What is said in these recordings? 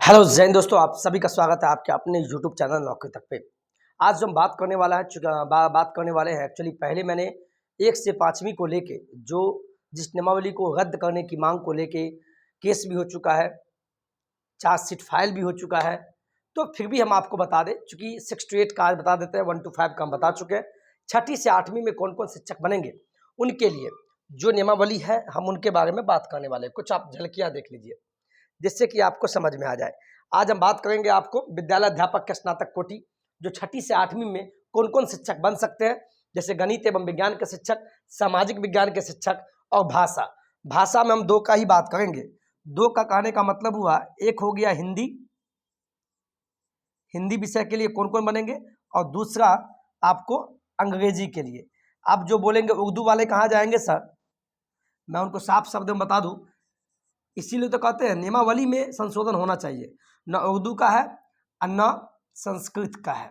Hello Jain दोस्तों, आप सभी का स्वागत है आपके अपने यूट्यूब चैनल नौकरी तक पे। आज जो हम बात करने बात करने वाले हैं, एक्चुअली पहले मैंने 1 से 5वीं को लेके जो जिस नियमावली को रद्द करने की मांग को लेके केस भी हो चुका है, चार्जशीट फाइल भी हो चुका है। तो फिर भी हम आपको बता दें, चूँकि 6 to 8 का आज बता देते हैं, 1 to 5 का हम बता चुके हैं। 6ठी से 8वीं में कौन कौन शिक्षक बनेंगे, उनके लिए जो नियमावली है हम उनके बारे में बात करने वाले हैं। कुछ आप झलकियाँ देख लीजिए जिससे कि आपको समझ में आ जाए। आज हम बात करेंगे आपको विद्यालय अध्यापक के स्नातक कोटि जो 6ठी से 8वीं में कौन कौन शिक्षक बन सकते हैं, जैसे गणित एवं विज्ञान के शिक्षक, सामाजिक विज्ञान के शिक्षक और भाषा। भाषा में हम 2 का ही बात करेंगे। 2 का कहने का मतलब हुआ, एक हो गया हिंदी, हिंदी विषय के लिए कौन कौन बनेंगे, और दूसरा आपको अंग्रेजी के लिए। आप जो बोलेंगे उर्दू वाले कहाँ जाएंगे सर, मैं उनको साफ शब्द में बता दूं, इसीलिए तो कहते हैं नियमावली में संशोधन होना चाहिए। न उर्दू का है और न संस्कृत का है।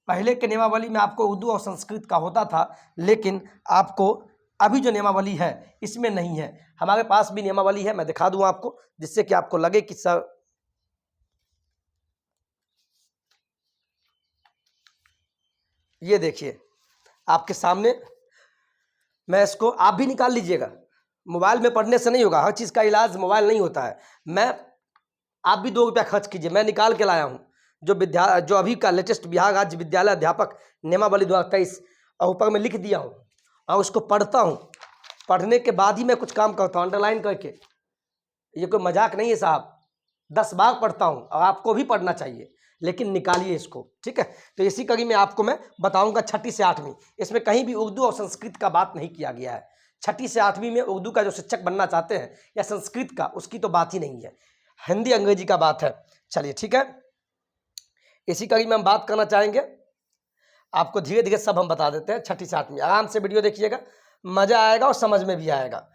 पहले के नियमावली में आपको उर्दू और संस्कृत का होता था, लेकिन आपको अभी जो नियमावली है इसमें नहीं है। हमारे पास भी नियमावली है, मैं दिखा दूं आपको, जिससे कि आपको लगे कि सर ये देखिए आपके सामने, मैं इसको, आप भी निकाल लीजिएगा। मोबाइल में पढ़ने से नहीं होगा, हर चीज़ का इलाज मोबाइल नहीं होता है। आप भी 2 रुपया खर्च कीजिए, मैं निकाल के लाया हूँ जो अभी का लेटेस्ट बिहार राज्य विद्यालय अध्यापक नियमावली 2023, और ऊपर में लिख दिया हूँ और उसको पढ़ता हूँ। पढ़ने के बाद ही मैं कुछ काम करता हूँ अंडरलाइन करके। ये कोई मजाक नहीं है साहब, 10 बार पढ़ता हूँ और आपको भी पढ़ना चाहिए, लेकिन निकालिए इसको, ठीक है। तो इसी कड़ी में आपको मैं बताऊंगा 6ठी से 8वीं, इसमें कहीं भी उर्दू और संस्कृत का बात नहीं किया गया है। 6ठी से 8वीं में उर्दू का जो शिक्षक बनना चाहते हैं या संस्कृत का, उसकी तो बात ही नहीं है, हिंदी अंग्रेजी का बात है। चलिए ठीक है, इसी कड़ी में हम बात करना चाहेंगे। आपको धीरे धीरे सब हम बता देते हैं। 6ठी से 8वीं, आराम से वीडियो देखिएगा, मजा आएगा और समझ में भी आएगा।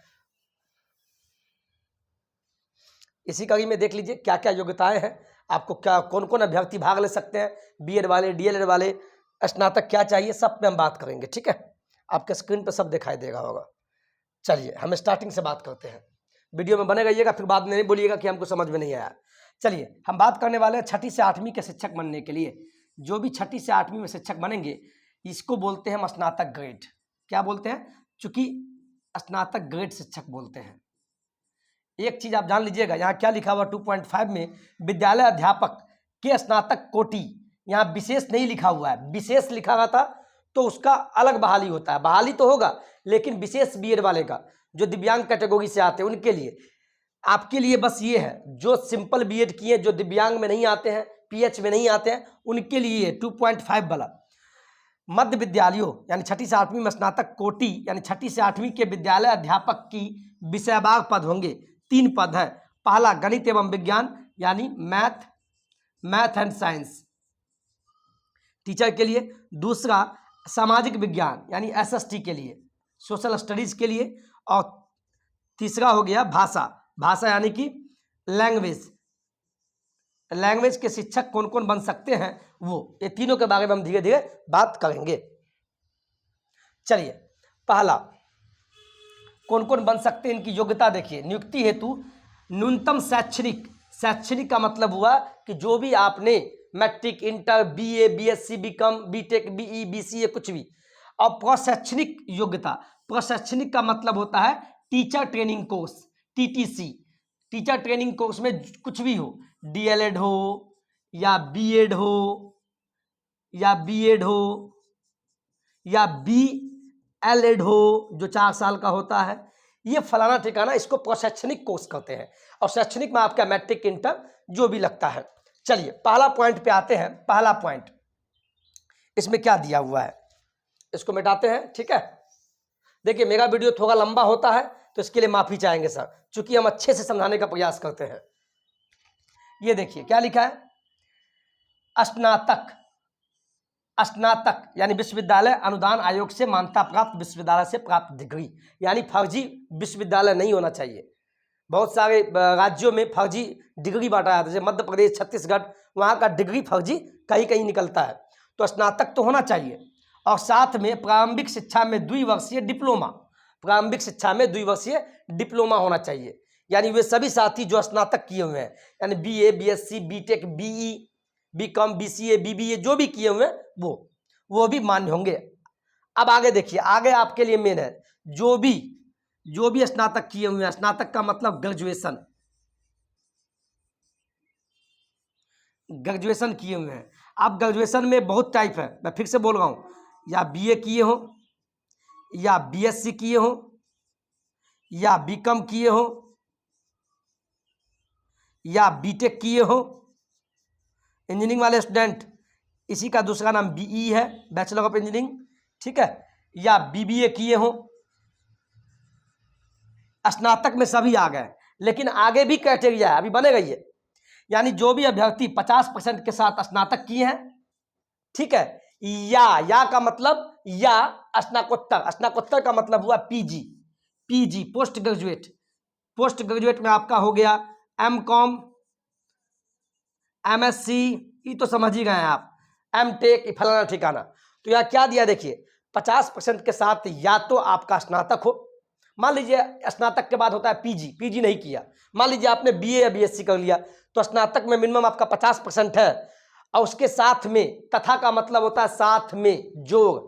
इसी कड़ी में देख लीजिए क्या क्या योग्यताएं हैं, आपको क्या कौन कौन अभ्यर्थी भाग ले सकते हैं, बीएड वाले, डीएलएड वाले, स्नातक क्या चाहिए, सब पे हम बात करेंगे, ठीक है। आपके स्क्रीन पे सब दिखाई देगा होगा। चलिए हम स्टार्टिंग से बात करते हैं, वीडियो में बने रहिएगा, फिर बाद में नहीं बोलिएगा कि हमको समझ में नहीं आया। चलिए हम बात करने वाले हैं 6ठी से 8वीं के शिक्षक बनने के लिए। जो भी 6ठी से 8वीं में शिक्षक बनेंगे, इसको बोलते हैं हम स्नातक ग्रेड। क्या बोलते हैं, चूंकि स्नातक ग्रेड शिक्षक बोलते हैं। एक चीज आप जान लीजिएगा, यहाँ क्या लिखा हुआ 2.5 में, विद्यालय अध्यापक के स्नातक कोटि, यहाँ विशेष नहीं लिखा हुआ है। विशेष लिखा हुआ था तो उसका अलग बहाली होता है, बहाली तो होगा, लेकिन विशेष बीएड वाले का, जो दिव्यांग कैटेगरी से आते हैं उनके लिए। आपके लिए बस ये है, जो सिंपल बीएड किए, जो दिव्यांग में नहीं आते हैं, पीएच में नहीं आते हैं, उनके लिए 2.5 वाला। मध्य विद्यालयों यानी 6ठी से 8वीं में स्नातक कोटि यानी 6ठी से 8वीं के विद्यालय अध्यापक की विषयवार पद होंगे। 3 पद है। पहला गणित एवं विज्ञान यानी मैथ एंड साइंस टीचर के लिए। दूसरा सामाजिक विज्ञान यानी एसएसटी के लिए, सोशल स्टडीज के लिए। और तीसरा हो गया भाषा यानी कि लैंग्वेज के शिक्षक कौन कौन बन सकते हैं, वो ये तीनों के बारे में हम धीरे धीरे बात करेंगे। चलिए, पहला कौन कौन बन सकते हैं, इनकी योग्यता देखिए। नियुक्ति हेतु न्यूनतम शैक्षणिक का मतलब हुआ कि जो भी आपने matric, inter, BA, BSc, BCom, BTech, BE, BCA, कुछ भी। और प्रशैक्षणिक योग्यता, प्रशैक्षणिक का मतलब होता है teacher training course, TTC. Teacher training course में कुछ भी हो, डीएलएड हो या बीएड हो या बीएड हो या बीएलएड हो, जो 4 साल का होता है, ये फलाना ठिकाना, इसको प्रशैक्षणिक कोर्स कहते हैं। और शैक्षणिक में आपका मैट्रिक, इंटर जो भी लगता है। चलिए पहला पॉइंट पे आते हैं। पहला पॉइंट, इसमें क्या दिया हुआ है, इसको मिटाते हैं, ठीक है। देखिए मेरा वीडियो थोड़ा लंबा होता है तो इसके लिए माफी चाहेंगे सर, चूंकि हम अच्छे से समझाने का प्रयास करते हैं। ये देखिए क्या लिखा है, स्नातक यानी विश्वविद्यालय अनुदान आयोग से मान्यता प्राप्त विश्वविद्यालय से प्राप्त डिग्री, यानी फर्जी विश्वविद्यालय नहीं होना चाहिए। बहुत सारे राज्यों में फर्जी डिग्री बांटा जाता है, जैसे मध्य प्रदेश, छत्तीसगढ़, वहाँ का डिग्री फर्जी कहीं कहीं निकलता है। तो स्नातक तो होना चाहिए, और साथ में प्रारंभिक शिक्षा में 2 वर्षीय डिप्लोमा, प्रारंभिक शिक्षा में द्विवर्षीय डिप्लोमा होना चाहिए। यानी वे सभी साथी जो स्नातक किए हुए हैं, यानी BA, BSc, BTech, BE, BCom, BCA, BBA जो भी किए हुए हैं वो भी मान्य होंगे। अब आगे देखिए, आगे आपके लिए मेन है जो भी स्नातक किए हुए हैं, स्नातक का मतलब ग्रेजुएशन किए हुए हैं। अब ग्रेजुएशन में बहुत टाइप है, मैं फिर से बोल रहा हूँ, या BA किए हो, या BSc किए हो, या BCom किए हो, या BTech किए हो। इंजीनियरिंग वाले स्टूडेंट, इसी का दूसरा नाम BE है, बैचलर ऑफ इंजीनियरिंग, ठीक है, या BBA किए हो। स्नातक में सभी आ गए, लेकिन आगे भी क्राइटेरिया है, अभी बनेगा ये। यानी जो भी अभ्यर्थी 50% के साथ स्नातक किए हैं, ठीक है, या का मतलब या स्नातकोत्तर का मतलब हुआ पीजी पोस्ट ग्रेजुएट में आपका हो गया MCom, MSc, ये तो समझ ही गए हैं आप, MTech, फलाना ठिकाना। तो यहाँ क्या दिया देखिए, 50% के साथ या तो आपका स्नातक हो, मान लीजिए स्नातक के बाद होता है पीजी नहीं किया, मान लीजिए आपने BA या BSc कर लिया, तो स्नातक में मिनिमम आपका 50% है, और उसके साथ में तथा का मतलब होता है साथ में जोड़,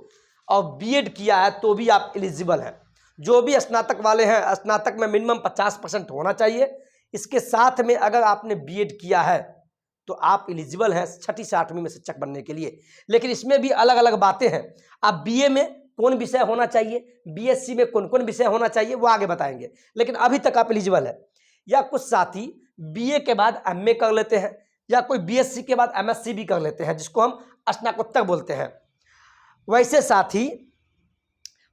और B.Ed किया है तो भी आप एलिजिबल हैं। जो भी स्नातक वाले हैं, स्नातक में मिनिमम 50% होना चाहिए। इसके साथ में अगर आपने B.Ed किया है तो आप एलिजिबल हैं 6ठी से 8वीं में शिक्षक बनने के लिए। लेकिन इसमें भी अलग अलग बातें हैं। आप BA में कौन विषय होना चाहिए, BSc में कौन कौन विषय होना चाहिए, वो आगे बताएंगे, लेकिन अभी तक आप एलिजिबल है। या कुछ साथी BA के बाद MA कर लेते हैं, या कोई BSc के बाद MSc भी कर लेते हैं, जिसको हम स्नातकोत्तर बोलते हैं। वैसे साथी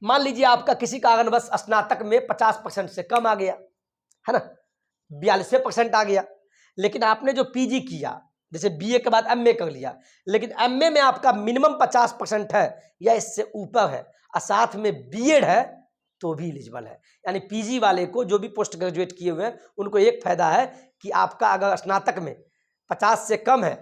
मान लीजिए आपका किसी कारणवश स्नातक में 50% से कम आ गया है ना, 42% आ गया, लेकिन आपने जो PG किया, जैसे BA के बाद MA कर लिया, लेकिन MA में आपका मिनिमम 50% है या इससे ऊपर है, और साथ में B.Ed है, तो भी एलिजिबल है। यानी PG वाले को, जो भी पोस्ट ग्रेजुएट किए हुए हैं, उनको एक फायदा है कि आपका अगर स्नातक में 50 से कम है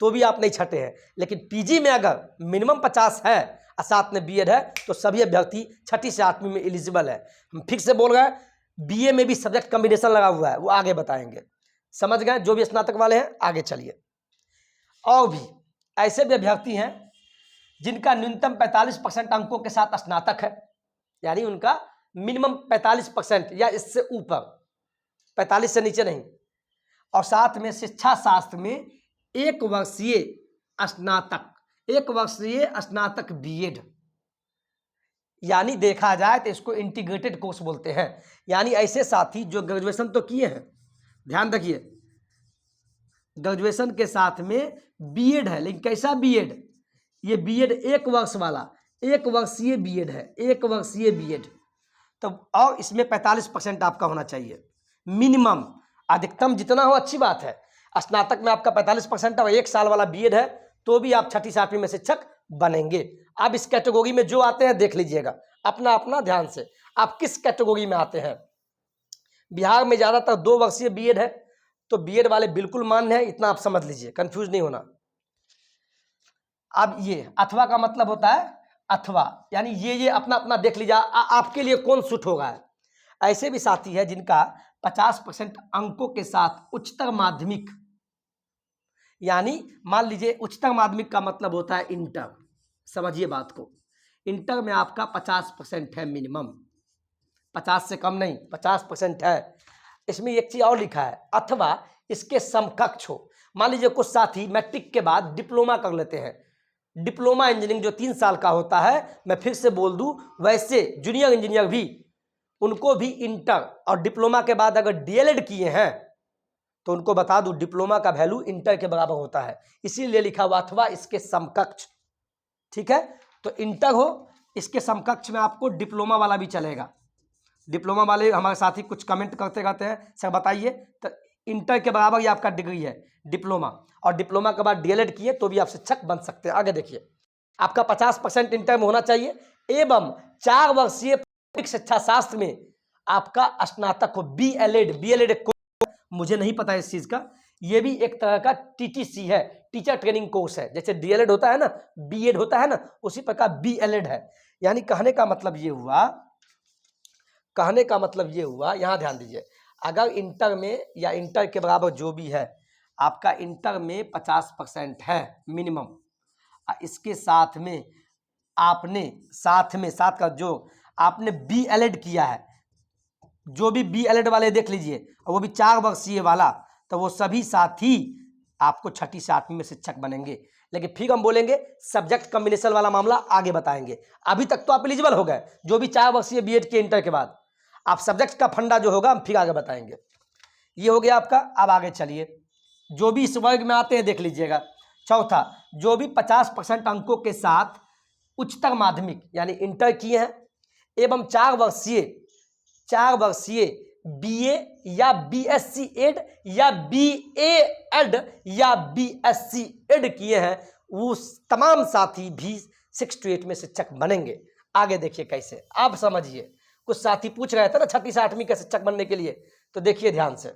तो भी आप नहीं छटे हैं, लेकिन PG में अगर मिनिमम 50 है और साथ में B.Ed है, तो सभी अभ्यर्थी 6ठी से 8वीं में एलिजिबल है। हम फिर से बोल रहे हैं, BA में भी सब्जेक्ट कॉम्बिनेशन लगा हुआ है, वो आगे बताएंगे। समझ गए जो भी स्नातक वाले हैं, आगे चलिए। और भी ऐसे भी अभ्यर्थी हैं जिनका न्यूनतम 45% अंकों के साथ स्नातक है, यानी उनका मिनिमम 45% या इससे ऊपर, 45 से नीचे नहीं, और साथ में शिक्षा शास्त्र में 1 वर्षीय स्नातक B.Ed, यानी देखा जाए तो इसको इंटीग्रेटेड कोर्स बोलते हैं। यानी ऐसे साथी जो ग्रेजुएशन तो किए हैं, ध्यान रखिए, ग्रेजुएशन के साथ में B.Ed है, लेकिन कैसा B.Ed, ये B.Ed 1 वर्ष वाला, 1 वर्षीय B.Ed है, 1 वर्षीय B.Ed। तो और इसमें 45% आपका होना चाहिए मिनिमम, अधिकतम जितना हो अच्छी बात है। स्नातक में आपका 45% और 1 साल वाला B.Ed है, तो भी आप 6ठी से 8वीं में शिक्षक बनेंगे। अब इस कैटेगरी में जो आते हैं देख लीजिएगा अपना अपना ध्यान से, आप किस कैटेगरी में आते हैं। बिहार में ज़्यादातर 2 वर्षीय B.Ed है, तो B.Ed वाले बिल्कुल मान्य है, इतना आप समझ लीजिए, कंफ्यूज नहीं होना। अब ये अथवा का मतलब होता है अथवा, यानी ये अपना अपना देख लीजिए आपके लिए कौन सूट होगा। ऐसे भी साथी है जिनका 50% अंकों के साथ उच्चतर माध्यमिक, यानी मान लीजिए उच्चतर माध्यमिक का मतलब होता है इंटर, समझिए बात को, इंटर में आपका 50% है मिनिमम, 50 से कम नहीं, 50% है। इसमें एक चीज और लिखा है, अथवा इसके समकक्ष हो। मान लीजिए कुछ साथी मैट्रिक के बाद डिप्लोमा कर लेते हैं, डिप्लोमा इंजीनियरिंग जो 3 साल का होता है, मैं फिर से बोल दूं, वैसे जूनियर इंजीनियर भी, उनको भी इंटर और डिप्लोमा के बाद अगर DLED किए हैं तो उनको बता दूं डिप्लोमा का वैल्यू इंटर के बराबर होता है, इसीलिए लिखा हुआ अथवा इसके समकक्ष, ठीक है। तो इंटर हो, इसके समकक्ष में आपको डिप्लोमा वाला भी चलेगा। डिप्लोमा वाले हमारे साथी कुछ कमेंट करते रहते हैं, सर बताइए, तो इंटर के बराबर ये आपका डिग्री है डिप्लोमा, और डिप्लोमा के बाद DLED किए तो भी आप शिक्षक बन सकते हैं। आगे देखिए, आपका 50% इंटर में होना चाहिए, एवं 4 वर्षीय शिक्षा शास्त्र में आपका स्नातक हो, BLED मुझे नहीं पता इस चीज का, ये भी एक तरह का TTC है, टीचर ट्रेनिंग कोर्स है। जैसे DLED होता है ना, B.Ed होता है ना, उसी प्रकार BLED है। यानी कहने का मतलब ये हुआ कहने का मतलब ये हुआ, यहाँ ध्यान दीजिए, अगर इंटर में या इंटर के बराबर जो भी है आपका इंटर में 50% है मिनिमम, इसके साथ में आपने साथ का जो आपने BLED किया है, जो भी BLED वाले देख लीजिए, और वो भी 4 वर्षीय वाला, तो वो सभी साथी आपको 6ठी से 8वीं में शिक्षक बनेंगे। लेकिन फिर हम बोलेंगे सब्जेक्ट कॉम्बिनेशन वाला मामला आगे बताएंगे। अभी तक तो आप एलिजिबल हो गए, जो भी 4 वर्षीय B.Ed के इंटर के बाद। आप सब्जेक्ट का फंडा जो होगा हम फिर आगे बताएंगे। ये हो गया आपका। अब आगे चलिए, जो भी इस वर्ग में आते हैं देख लीजिएगा। चौथा, जो भी 50% अंकों के साथ उच्चतर माध्यमिक यानी इंटर किए हैं एवं 4 वर्षीय BA या BSc एड या BA.Ed या BSc एड किए हैं, वो तमाम साथी भी 6 to 8 में शिक्षक बनेंगे। आगे देखिए कैसे, आप समझिए। कुछ साथी पूछ रहे थे ना 6ठी से 8वीं का शिक्षक बनने के लिए, तो देखिए ध्यान से।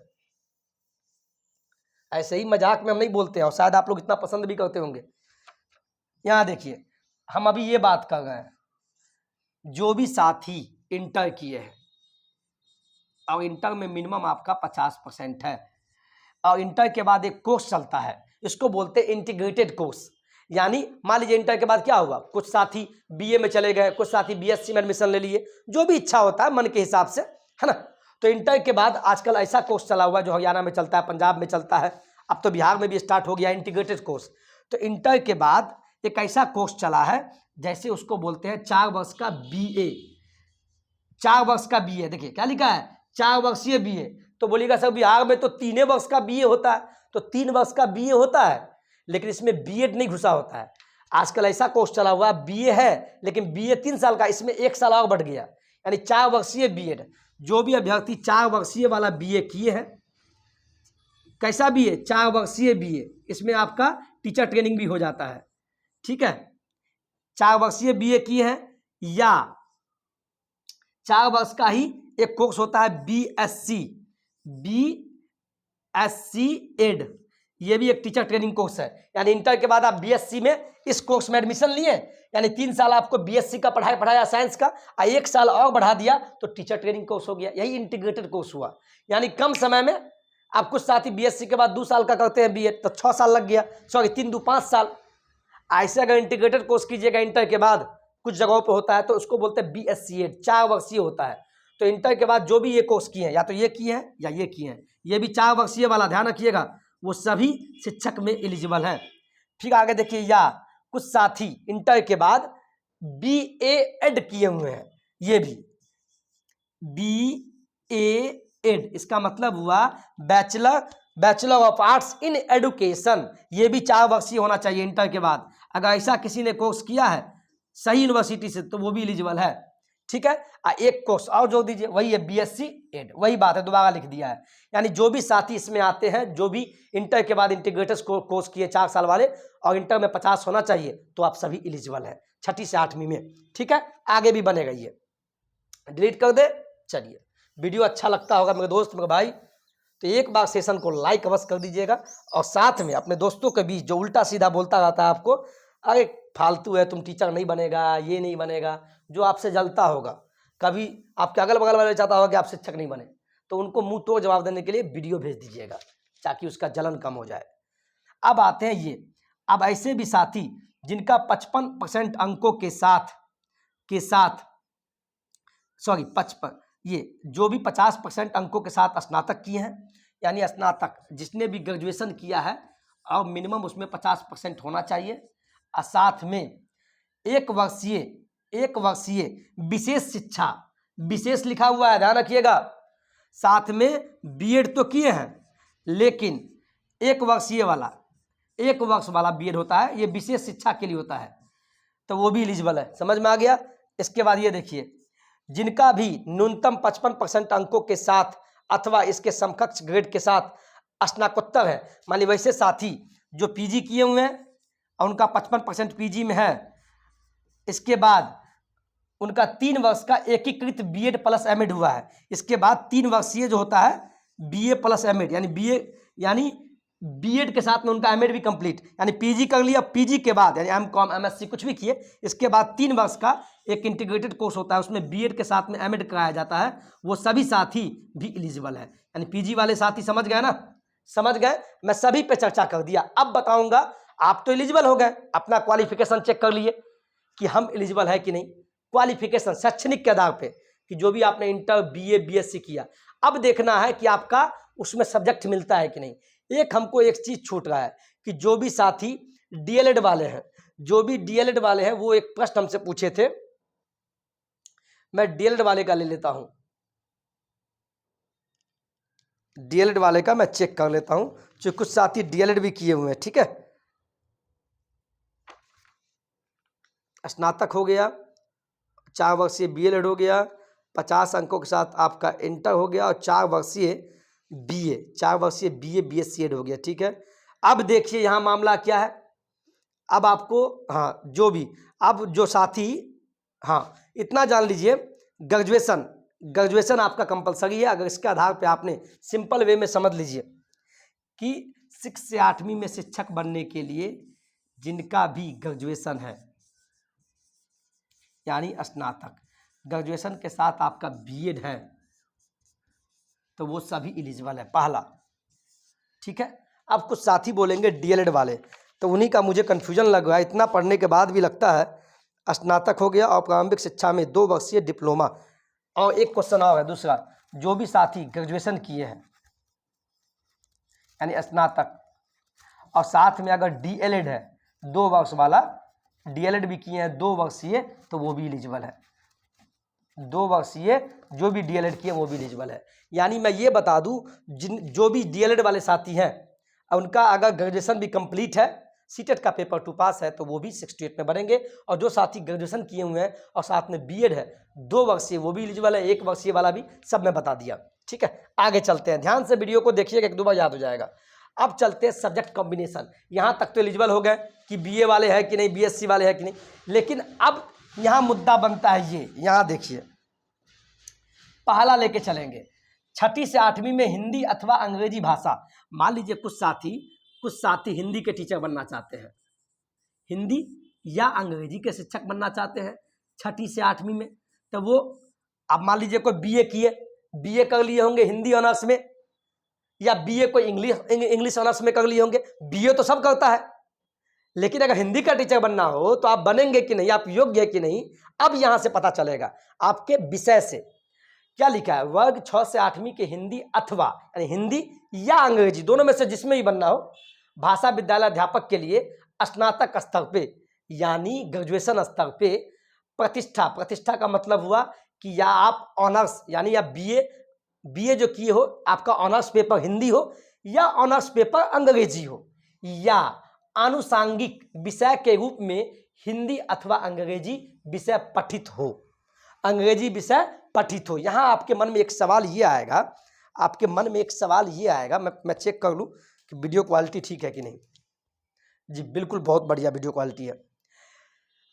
ऐसे ही मजाक में हम नहीं बोलते हैं, और शायद आप लोग इतना पसंद भी करते होंगे। यहां देखिए, हम अभी ये बात कर रहे हैं, जो भी साथी इंटर किए हैं और इंटर में मिनिमम आपका 50% है, और इंटर के बाद एक कोर्स चलता है, इसको बोलते हैं इंटीग्रेटेड कोर्स। यानी मान लीजिए इंटर के बाद क्या हुआ, कुछ साथी BA में चले गए, कुछ साथी BSc में एडमिशन ले लिए, जो भी इच्छा होता है मन के हिसाब से, है ना। तो इंटर के बाद आजकल ऐसा कोर्स चला हुआ है जो हरियाणा में चलता है, पंजाब में चलता है, अब तो बिहार में भी स्टार्ट हो गया इंटीग्रेटेड कोर्स। तो इंटर के बाद एक ऐसा कोर्स चला है, जैसे उसको बोलते हैं 4 वर्ष का BA। 4 वर्ष का BA, देखिए क्या लिखा है, 4 वर्षीय BA। तो बोलिएगा सर बिहार में तो 3 वर्ष का BA होता है, तो 3 वर्ष का BA होता है, लेकिन इसमें B.Ed नहीं घुसा होता है। आजकल ऐसा कोर्स चला हुआ है, BA है लेकिन BA 3 साल का, इसमें 1 साल और बढ़ गया, यानी 4 वर्षीय B.Ed। जो भी अभ्यर्थी 4 वर्षीय वाला BA किए हैं, कैसा BA, 4 वर्षीय BA, इसमें आपका टीचर ट्रेनिंग भी हो जाता है, ठीक है। 4 वर्षीय BA किए हैं, या 4 वर्ष का ही एक कोर्स होता है BSc एड, ये भी एक टीचर ट्रेनिंग कोर्स है। यानी इंटर के बाद आप BSc में इस कोर्स में एडमिशन लिए, यानी 3 साल आपको BSc का पढ़ाया साइंस का, 1 साल और बढ़ा दिया तो टीचर ट्रेनिंग कोर्स हो गया। यही इंटीग्रेटेड कोर्स हुआ, यानी कम समय में आप कुछ साथी BSc के बाद 2 साल का करते हैं B.Ed, तो 6 साल लग गया, सॉरी 3 2 5 साल। ऐसे अगर इंटीग्रेटेड कोर्स कीजिएगा इंटर के बाद, कुछ जगहों पे होता है, तो उसको बोलते हैं BSc एड, 4 वर्षीय होता है। तो इंटर के बाद जो भी ये कोर्स किए हैं, या तो ये किए हैं या ये किए हैं, ये भी 4 वर्षीय वाला, ध्यान रखिएगा, वो सभी शिक्षक में एलिजिबल हैं। फिर आगे देखिए, या कुछ साथी इंटर के बाद BA.Ed किए हुए हैं, ये भी BA.Ed, इसका मतलब हुआ bachelor of arts in education, ये भी 4 वर्षीय होना चाहिए इंटर के बाद। अगर ऐसा किसी ने कोर्स किया है सही यूनिवर्सिटी से, तो वो भी एलिजिबल है, ठीक है। एक कोर्स और जोड़ दीजिए, वही है BSc एड, वही बात है, दोबारा लिख दिया है। यानी जो भी साथी इसमें आते हैं, जो भी इंटर के बाद इंटीग्रेटेड कोर्स किए 4 साल वाले, और इंटर में 50 होना चाहिए, तो आप सभी एलिजिबल हैं 6ठी से 8वीं में, ठीक है। आगे भी बनेगा, ये डिलीट कर दे। चलिए, वीडियो अच्छा लगता होगा मेरे दोस्त, मेरे भाई, तो एक बार सेशन को लाइक अवश्य कर दीजिएगा, और साथ में अपने दोस्तों के बीच जो उल्टा सीधा बोलता रहता है आपको, अरे फालतू है, तुम टीचर नहीं बनेगा, ये नहीं बनेगा, जो आपसे जलता होगा, कभी आपके अगल बगल वाले चाहता होगा कि आप शिक्षक नहीं बने, तो उनको मुंह तोड़ जवाब देने के लिए वीडियो भेज दीजिएगा, ताकि उसका जलन कम हो जाए। अब आते हैं ये, अब ऐसे भी साथी जिनका 55% अंकों के साथ सॉरी 55, ये जो भी 50% अंकों के साथ स्नातक किए हैं, यानी स्नातक जिसने भी ग्रेजुएशन किया है, और मिनिमम उसमें 50% होना चाहिए, और साथ में 1 वर्षीय विशेष शिक्षा, विशेष लिखा हुआ है, ध्यान रखिएगा, साथ में B.Ed तो किए हैं, लेकिन 1 वर्ष वाला B.Ed होता है, ये विशेष शिक्षा के लिए होता है, तो वो भी एलिजिबल है। समझ में आ गया। इसके बाद ये देखिए, जिनका भी न्यूनतम 55% अंकों के साथ अथवा इसके समकक्ष ग्रेड के साथ स्नातकोत्तर है, मान ली वैसे साथी जो PG किए हुए हैं और उनका 55% PG में है, इसके बाद उनका 3 वर्ष का एकीकृत B.Ed प्लस M.Ed हुआ है, इसके बाद 3 वर्षीय जो होता है BA प्लस M.Ed, यानी BA यानी बीएड के साथ में उनका एमएड भी कंप्लीट, यानी पीजी कर लिया, पीजी के बाद यानी एमकॉम एमएससी कुछ भी किए, इसके बाद 3 वर्ष का एक इंटीग्रेटेड कोर्स होता है, उसमें बीएड के साथ में एमएड कराया जाता है, वो सभी साथी भी एलिजिबल है। यानी पीजी वाले साथी समझ गए ना, समझ गए। मैं सभी पे चर्चा कर दिया। अब बताऊंगा, आप तो एलिजिबल हो गए, अपना क्वालिफिकेशन चेक कर लिए कि हम एलिजिबल है कि नहीं। क्वालिफिकेशन शैक्षणिक के आधार पे कि जो भी आपने इंटर बीए बीएससी किया, अब देखना है कि आपका उसमें सब्जेक्ट मिलता है कि नहीं। एक हमको एक चीज छूट रहा है कि जो भी साथी डीएलएड वाले हैं, जो भी डीएलएड वाले हैं, वो एक प्रश्न हमसे पूछे थे, मैं डीएलएड वाले का ले लेता हूं, डीएलएड वाले का मैं चेक कर लेता हूं, जो कुछ साथी डीएलएड भी किए हुए हैं, ठीक है। स्नातक हो गया, 4 वर्षीय बीएलएड हो गया, 50 अंकों के साथ आपका इंटर हो गया, और 4 वर्षीय बीए, 4 वर्षीय बीए बीएससी एड हो गया, ठीक है। अब देखिए यहाँ मामला क्या है। अब आपको हाँ जो भी, अब जो साथी, हाँ इतना जान लीजिए, ग्रेजुएशन, ग्रेजुएशन आपका कंपलसरी है। अगर इसके आधार पे आपने सिंपल वे में समझ लीजिए कि 6 से 8वीं में शिक्षक बनने के लिए जिनका भी ग्रेजुएशन है, यानी स्नातक, ग्रेजुएशन के साथ आपका बीएड है, तो वो सभी एलिजिबल है, पहला, ठीक है। अब कुछ साथी बोलेंगे डीएलएड वाले, तो उन्हीं का मुझे कन्फ्यूजन लग रहा है, इतना पढ़ने के बाद भी लगता है। स्नातक हो गया और प्रारंभिक शिक्षा में 2 वर्षीय डिप्लोमा, और एक क्वेश्चन और है दूसरा, जो भी साथी ग्रेजुएशन किए हैं यानी स्नातक, और साथ में अगर डीएलएड है 2 वर्ष वाला, डीएलएड भी किए हैं 2 वर्षीय, तो वो भी एलिजिबल है। 2 वर्षीय जो भी डीएलएड किए वो भी एलिजिबल है। यानी मैं ये बता दूं, जो भी डीएलएड वाले साथी हैं, उनका अगर ग्रेजुएशन भी कंप्लीट है, सीटेट का पेपर 2 पास है, तो वो भी 68 में बनेंगे। और जो साथी ग्रेजुएशन किए हुए हैं और साथ में बीएड है 2 वर्षीय, वो भी एलिजिबल है, 1 वर्षीय वाला भी, सब मैं बता दिया, ठीक है। आगे चलते हैं, ध्यान से वीडियो को देखिएगा, 1-2 बार याद हो जाएगा। अब चलते हैं सब्जेक्ट कॉम्बिनेशन। यहाँ तक तो एलिजिबल हो गए कि बीए वाले हैं कि नहीं, बीएससी वाले हैं कि नहीं, लेकिन अब यहाँ मुद्दा बनता है ये, यहाँ देखिए, पहला लेके चलेंगे, 6ठी से 8वीं में हिंदी अथवा अंग्रेजी भाषा। मान लीजिए कुछ साथी हिंदी के टीचर बनना चाहते हैं, हिंदी या अंग्रेजी के शिक्षक बनना चाहते हैं 6ठी से 8वीं में, तो वो, अब मान लीजिए कोई बीए किए, बीए कर लिए होंगे हिंदी ऑनर्स में, या बीए कोई इंग्लिश ऑनर्स में कर लिए होंगे। बीए तो सब करता है, लेकिन अगर हिंदी का टीचर बनना हो तो आप बनेंगे कि नहीं, आप योग्य है कि नहीं, अब यहां से पता चलेगा आपके विषय से। क्या लिखा है, वर्ग 6 से 8वीं के हिंदी अथवा, यानी हिंदी या अंग्रेजी दोनों में से जिसमें भी बनना हो, भाषा विद्यालय अध्यापक के लिए स्नातक स्तर पे, यानी ग्रेजुएशन स्तर पे प्रतिष्ठा का मतलब हुआ कि या आप ऑनर्स, यानी या बीए जो किए हो, आपका ऑनर्स पेपर हिंदी हो या ऑनर्स पेपर अंग्रेजी हो, या आनुषांगिक विषय के रूप में हिंदी अथवा अंग्रेजी विषय पठित हो, अंग्रेजी विषय पठित हो। यहाँ आपके मन में एक सवाल ये आएगा, मैं चेक कर लूँ कि वीडियो क्वालिटी ठीक है कि नहीं। जी बिल्कुल, बहुत बढ़िया वीडियो क्वालिटी है।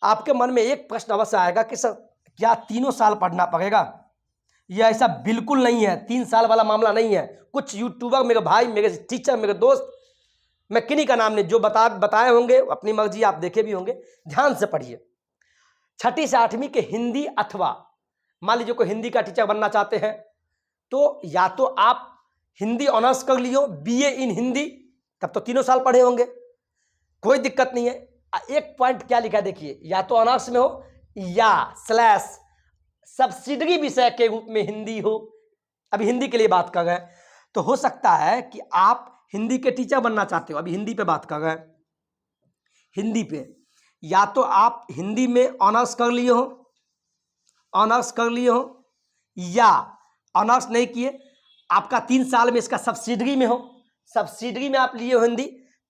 आपके मन में एक प्रश्न अवश्य आएगा कि सर क्या 3 साल पढ़ना पड़ेगा? यह ऐसा बिल्कुल नहीं है, 3 साल वाला मामला नहीं है। कुछ यूट्यूबर, मेरे भाई, मेरे टीचर, मेरे दोस्त, मैं किन्हीं का नाम नहीं, जो बताए होंगे, अपनी मर्जी, आप देखे भी होंगे, ध्यान से पढ़िए। 6ठी से 8वीं के हिंदी अथवा, मान लीजिए कोई हिंदी का टीचर बनना चाहते हैं, तो या तो आप हिंदी ऑनर्स कर लियो, बीए इन हिंदी, तब तो 3 साल पढ़े होंगे, कोई दिक्कत नहीं है। एक पॉइंट क्या लिखा है देखिए, या तो ऑनर्स में हो या / सब्सिडरी विषय के रूप में हिंदी हो। अभी हिंदी के लिए बात कर रहे हैं, तो हो सकता है कि आप हिंदी के टीचर बनना चाहते हो, अभी हिंदी पे बात कर रहे हैं, हिंदी पे या तो आप हिंदी में ऑनर्स कर लिए हो, या ऑनर्स नहीं किए, आपका 3 साल में इसका सब्सिडरी में हो, सब्सिडरी में आप लिए हो हिंदी,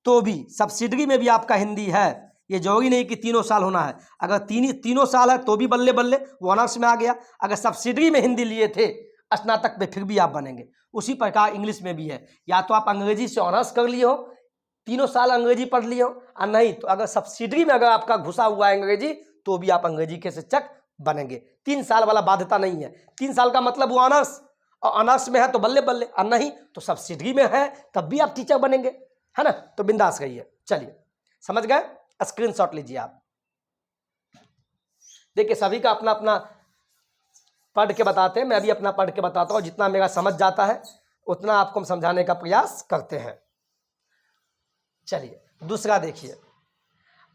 तो भी सब्सिडरी में भी आपका हिंदी है। ये जरूरी नहीं कि 3 साल होना है, अगर तीनों साल है तो भी बल्ले बल्ले वो ऑनर्स में आ गया। अगर सब्सिडरी में हिंदी लिए थे स्नातक पे, फिर भी आप बनेंगे। उसी प्रकार इंग्लिश में भी है, या तो आप अंग्रेजी से ऑनर्स कर लिए हो, 3 साल अंग्रेजी पढ़ लिए हो, और नहीं तो अगर सब्सिडरी में अगर आपका घुसा हुआ है अंग्रेजी, तो भी आप अंग्रेजी के शिक्षक बनेंगे। 3 साल वाला बाध्यता नहीं है। 3 साल का मतलब वो ऑनर्स, और ऑनर्स में है तो बल्ले बल्ले, और नहीं तो सब्सिडरी में है तब भी आप टीचर बनेंगे। है ना। तो बिंदास रहिए। चलिए समझ गए, स्क्रीनशॉट लीजिए आप। देखिए सभी का अपना अपना पढ़ के बताते हैं, मैं भी अपना पढ़ के बताता हूँ, जितना मेरा समझ जाता है उतना आपको हम समझाने का प्रयास करते हैं। चलिए दूसरा देखिए,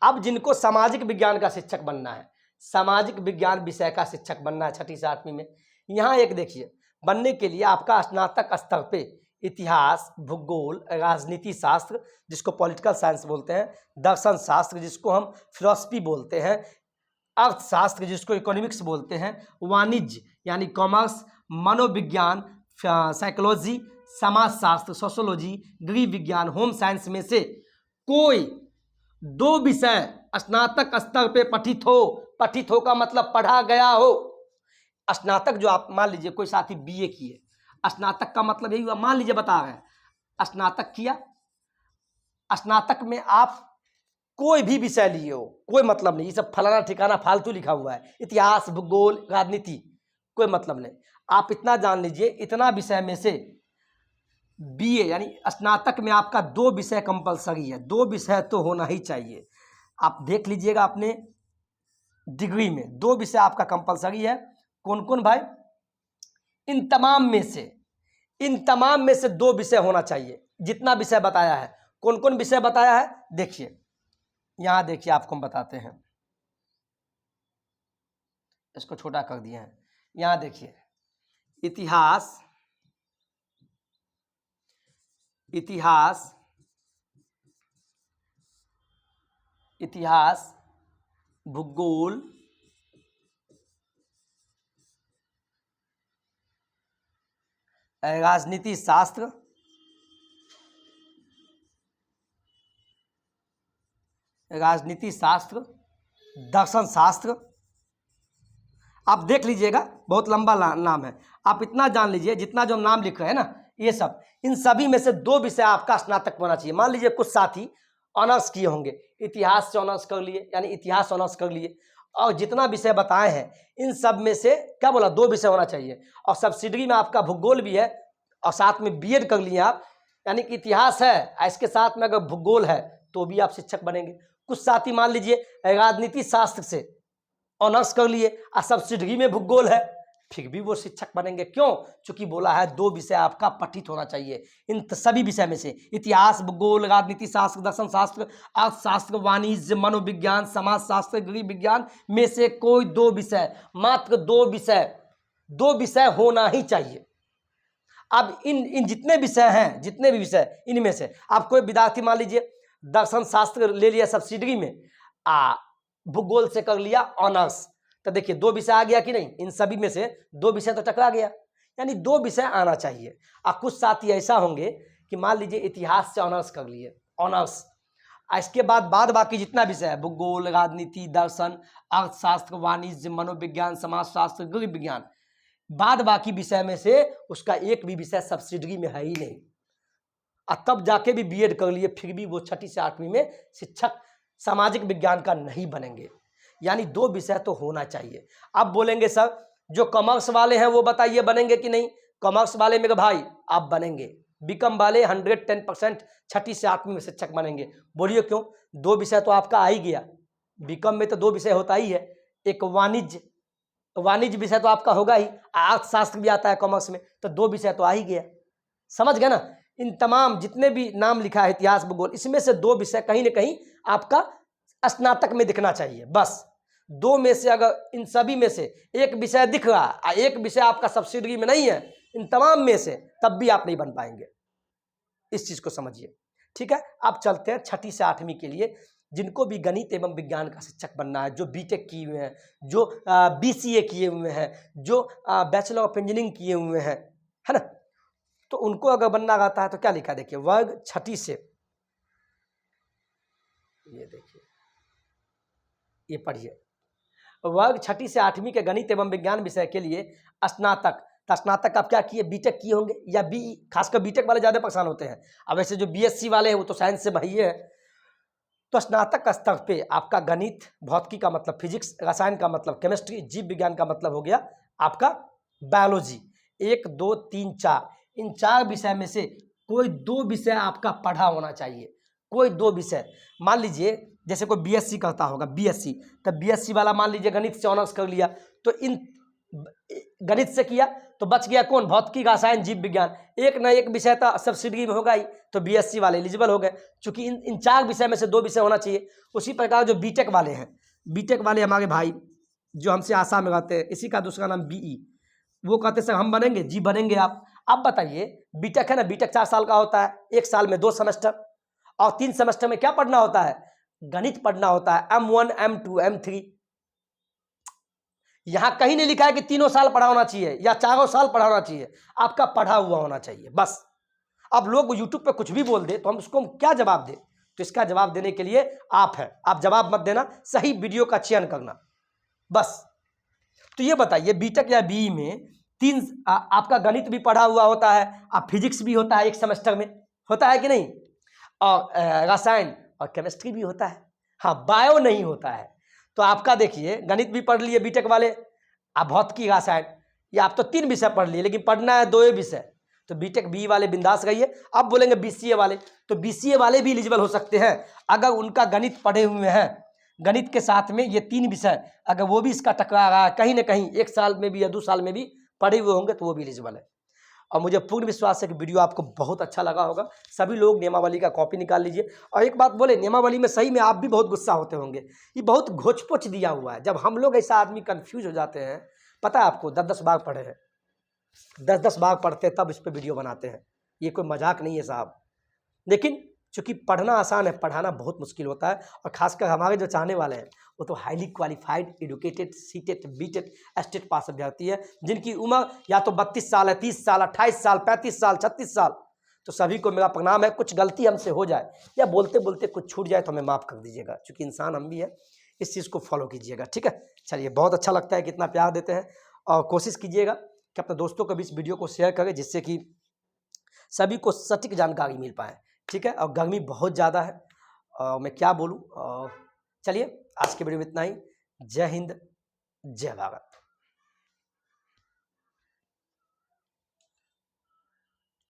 अब जिनको सामाजिक विज्ञान का शिक्षक बनना है, सामाजिक विज्ञान विषय का शिक्षक बनना है 6ठी से 8वीं में, यहाँ एक देखिए, बनने के लिए आपका स्नातक स्तर पे इतिहास, भूगोल, राजनीति शास्त्र जिसको पॉलिटिकल साइंस बोलते हैं, दर्शन शास्त्र जिसको हम फिलॉसफी बोलते हैं, अर्थशास्त्र जिसको इकोनॉमिक्स बोलते हैं, वाणिज्य यानी कॉमर्स, मनोविज्ञान, साइकोलॉजी, समाजशास्त्र, सोशोलॉजी, गृह विज्ञान, होम साइंस में से कोई 2 विषय स्नातक स्तर पे पठित हो का मतलब पढ़ा गया हो। स्नातक जो आप मान लीजिए कोई साथी बीए किए, स्नातक का मतलब यही हुआ, मान लीजिए बता रहे हैं स्नातक किया, स्नातक में आप कोई भी विषय लिए हो, कोई मतलब नहीं, ये सब फलाना ठिकाना फालतू लिखा हुआ है, इतिहास, भूगोल, राजनीति, कोई मतलब नहीं। आप इतना जान लीजिए, इतना विषय में से बीए यानी स्नातक में आपका 2 विषय कंपलसरी है, 2 विषय तो होना ही चाहिए। आप देख लीजिएगा अपने डिग्री में 2 विषय आपका कंपलसरी है। कौन कौन भाई? इन तमाम में से 2 विषय होना चाहिए। जितना विषय बताया है, कौन कौन विषय बताया है देखिए, यहां देखिए आपको हम बताते हैं, इसको छोटा कर दिए हैं। यहां देखिए इतिहास, भूगोल, राजनीति शास्त्र, दर्शन शास्त्र, आप देख लीजिएगा, बहुत लंबा नाम है। आप इतना जान लीजिए, जितना जो नाम लिख रहे हैं ना, ये सब, इन सभी में से 2 विषय आपका स्नातक होना चाहिए। मान लीजिए कुछ साथी ऑनर्स किए होंगे, इतिहास से ऑनर्स कर लिए, यानी इतिहास ऑनर्स कर लिए, और जितना विषय बताए हैं इन सब में से क्या बोला, 2 विषय होना चाहिए। और सब्सिडरी में आपका भूगोल भी है, और साथ में बीएड कर लिए आप, यानी कि इतिहास है, इसके साथ में अगर भूगोल है तो भी आप शिक्षक बनेंगे। कुछ साथी मान लीजिए राजनीति शास्त्र से ऑनर्स कर लिए और सब्सिडरी में भूगोल है, फिर भी वो शिक्षक बनेंगे। क्यों? क्योंकि बोला है 2 विषय आपका पठित होना चाहिए। इन सभी विषय में से इतिहास, भूगोल, राजनीति शास्त्र, दर्शन शास्त्र, अर्थशास्त्र, वाणिज्य, मनोविज्ञान, समाजशास्त्र, गृह विज्ञान में से कोई 2 विषय, मात्र 2 विषय होना ही चाहिए। अब इन जितने विषय हैं, जितने भी विषय, इनमें से आप कोई विद्यार्थी मान लीजिए दर्शन शास्त्र ले लिया सब्सिडरी में, भूगोल से कर लिया ऑनर्स, तो देखिए 2 विषय आ गया कि नहीं? इन सभी में से 2 विषय तो टकरा गया, यानी 2 विषय आना चाहिए। और कुछ साथी ऐसा होंगे कि मान लीजिए इतिहास से ऑनर्स कर लिए, ऑनर्स, इसके बाद बाकी जितना विषय है, भूगोल, राजनीति, दर्शन, अर्थशास्त्र, वाणिज्य, मनोविज्ञान, समाजशास्त्र, गृह विज्ञान, बाकी विषय में से उसका एक भी विषय सब्सिडरी में है ही नहीं, और तब जाके भी बीएड कर लिए, फिर भी वो 6ठी से 8वीं में शिक्षक सामाजिक विज्ञान का नहीं बनेंगे। यानी 2 विषय तो होना चाहिए। अब बोलेंगे सर जो कॉमर्स वाले हैं वो बताइए बनेंगे कि नहीं? कॉमर्स वाले मेरे भाई आप बनेंगे, बीकॉम वाले 110% 6ठी से 8वीं में शिक्षक बनेंगे। बोलिए क्यों? 2 विषय तो आपका आ ही गया, बीकॉम में तो 2 विषय होता ही है, एक वाणिज्य विषय तो आपका होगा ही, अर्थशास्त्र भी आता है कॉमर्स में, तो 2 विषय तो आ ही गया। समझ गए ना? इन तमाम जितने भी नाम लिखा है इतिहास, भूगोल, इसमें से 2 विषय कहीं ना कहीं आपका स्नातक में दिखना चाहिए। बस 2 में से अगर इन सभी में से एक विषय दिख रहा और एक विषय आपका सब्सिडरी में नहीं है, इन तमाम में से, तब भी आप नहीं बन पाएंगे। इस चीज को समझिए, ठीक है। आप चलते हैं 6ठी से 8वीं के लिए, जिनको भी गणित एवं विज्ञान का शिक्षक बनना है, जो बीटेक किए हुए हैं, जो बीसीए किए हुए हैं, जो बैचलर ऑफ इंजीनियरिंग किए हुए हैं, है ना, तो उनको अगर बनना रहता है तो क्या लिखा देखिए, वर्ग 6ठी से, ये देखिए, ये पढ़िए, वर्ग 6ठी से 8वीं के गणित एवं विज्ञान विषय के लिए स्नातक आप क्या किए, बीटेक किए होंगे, या खासकर बीटेक वाले ज्यादा परेशान होते हैं। अब वैसे जो बीएससी वाले हैं वो तो साइंस से भाई है, तो स्नातक स्तर पे आपका गणित, भौतिकी का मतलब फिजिक्स, रसायन का मतलब केमिस्ट्री, जीव विज्ञान का मतलब हो गया आपका बायोलॉजी, 1, 2, 3, 4, इन 4 विषय में से कोई 2 विषय आपका पढ़ा होना चाहिए, कोई 2 विषय। मान लीजिए जैसे कोई बीएससी करता होगा, बीएससी, तब बीएससी वाला मान लीजिए गणित से ऑनर्स कर लिया, तो इन गणित से किया तो बच गया कौन, भौतिकी, रसायन, जीव विज्ञान, एक ना एक विषय तो सब्सिडी में होगा ही, तो बीएससी वाले एलिजिबल हो गए। चूंकि इन 4 विषय में से 2 विषय होना चाहिए। उसी प्रकार जो बीटेक वाले हैं, बीटेक वाले हमारे भाई जो हमसे आसाम में रहते हैं, इसी का दूसरा नाम बीई, वो कहते सर हम बनेंगे, जी बनेंगे आप। अब बताइए बीटेक है ना, बीटेक 4 साल का होता है, 1 साल में 2 सेमेस्टर, और 3 सेमेस्टर में क्या पढ़ना होता है, गणित पढ़ना होता है, M1 M2 M3। यहां कहीं नहीं लिखा है कि 3 साल पढ़ा होना चाहिए या 4 साल पढ़ा होना चाहिए, आपका पढ़ा हुआ होना चाहिए बस। अब लोग यूट्यूब पे कुछ भी बोल दे तो हम उसको क्या जवाब दें, तो इसका जवाब देने के लिए आप हैं, आप जवाब मत देना, सही वीडियो का चयन करना बस। तो ये बताइए बीटेक या बीई में 3 आपका गणित भी पढ़ा हुआ होता है, आप फिजिक्स भी होता है 1 सेमेस्टर में, होता है कि नहीं, और रसायन और केमिस्ट्री भी होता है, हाँ बायो नहीं होता है। तो आपका देखिए गणित भी पढ़ लिए बीटेक वाले, आप भौतिकी, रसायन, या आप तो 3 विषय पढ़ लिए लेकिन पढ़ना है 2 विषय, तो बीटेक बी वाले बिंदास रहिए। अब बोलेंगे बीसीए वाले, तो बीसीए वाले भी एलिजिबल हो सकते हैं अगर उनका गणित पढ़े हुए हैं, गणित के साथ में ये 3 विषय अगर वो भी इसका टकरा रहा है कहीं ना कहीं 1 साल में भी या 2 साल में भी पढ़े हुए होंगे तो वो भी एलिजिबल है। और मुझे पूर्ण विश्वास है कि वीडियो आपको बहुत अच्छा लगा होगा। सभी लोग नियमावली का कॉपी निकाल लीजिए। और एक बात बोले, नियमावली में सही में आप भी बहुत गुस्सा होते होंगे, ये बहुत घोच-पोच दिया हुआ है। जब हम लोग ऐसा आदमी कंफ्यूज हो जाते हैं, पता है आपको 10-10 बार पढ़े हैं, 10-10 बार पढ़ते हैं तब इस पर वीडियो बनाते हैं, ये कोई मजाक नहीं है साहब। लेकिन चूंकि पढ़ना आसान है, पढ़ाना बहुत मुश्किल होता है। और खासकर हमारे जो चाहने वाले हैं वो तो highly qualified, educated, CTET, बीटेट, estate पास अभ्यर्थी है, जिनकी उम्र या तो 32 साल है, 30 साल, 28 साल, 35 साल, 36 साल। तो सभी को मेरा प्रणाम है। कुछ गलती हमसे हो जाए या बोलते बोलते कुछ छूट जाए तो हमें माफ़ कर दीजिएगा, चूँकि इंसान हम भी है, इस चीज़ को फॉलो कीजिएगा, ठीक है। चलिए, बहुत अच्छा लगता है कितना प्यार देते हैं। और कोशिश कीजिएगा कि अपने दोस्तों को भी इस वीडियो को शेयर करें, जिससे कि सभी को सटीक जानकारी मिल पाए, ठीक है। और गर्मी बहुत ज़्यादा है, मैं क्या बोलूँ। चलिए, आज के वीडियो में इतना ही। जय हिंद, जय भारत।